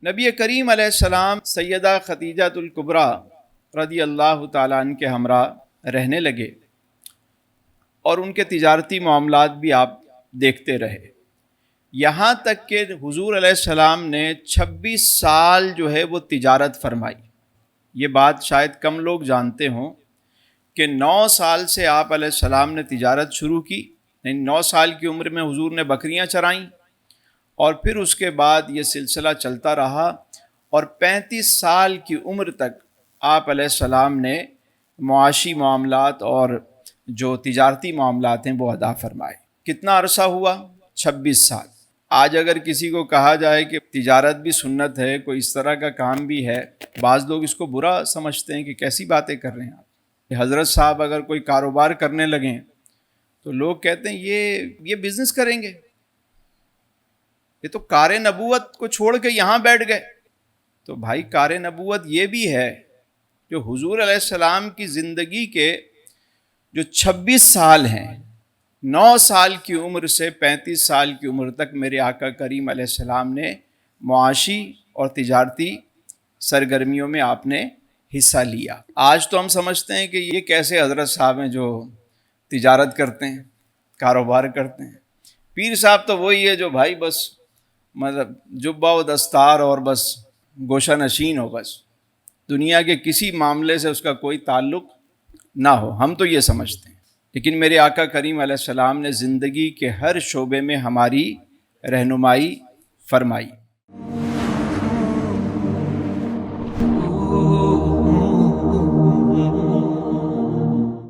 نبی کریم علیہ السلام سیدہ خدیجہ الکبریٰ رضی اللہ تعالیٰ عنہ کے ہمراہ رہنے لگے اور ان کے تجارتی معاملات بھی آپ دیکھتے رہے، یہاں تک کہ حضور علیہ السلام نے 26 سال جو ہے وہ تجارت فرمائی۔ یہ بات شاید کم لوگ جانتے ہوں کہ 9 سال سے آپ علیہ السلام نے تجارت شروع کی، یعنی 9 سال کی عمر میں حضور نے بکریاں چرائیں، اور پھر اس کے بعد یہ سلسلہ چلتا رہا اور 35 سال کی عمر تک آپ علیہ السلام نے معاشی معاملات اور جو تجارتی معاملات ہیں وہ ادا فرمائے۔ کتنا عرصہ ہوا؟ 26 سال۔ آج اگر کسی کو کہا جائے کہ تجارت بھی سنت ہے، کوئی اس طرح کا کام بھی ہے، بعض لوگ اس کو برا سمجھتے ہیں کہ کیسی باتیں کر رہے ہیں آپ۔ کہ حضرت صاحب اگر کوئی کاروبار کرنے لگیں تو لوگ کہتے ہیں یہ بزنس کریں گے، یہ تو کار نبوت کو چھوڑ کے یہاں بیٹھ گئے۔ تو بھائی کار نبوت یہ بھی ہے جو حضور علیہ السلام کی زندگی کے جو 26 سال ہیں، 9 سال کی عمر سے 35 سال کی عمر تک میرے آقا کریم علیہ السلام نے معاشی اور تجارتی سرگرمیوں میں آپ نے حصہ لیا۔ آج تو ہم سمجھتے ہیں کہ یہ کیسے حضرت صاحب ہیں جو تجارت کرتے ہیں، کاروبار کرتے ہیں۔ پیر صاحب تو وہی ہے جو بھائی بس مطلب جبہ و دستار اور بس گوشہ نشین ہو، بس دنیا کے کسی معاملے سے اس کا کوئی تعلق نہ ہو، ہم تو یہ سمجھتے ہیں۔ لیکن میرے آقا کریم علیہ السلام نے زندگی کے ہر شعبے میں ہماری رہنمائی فرمائی۔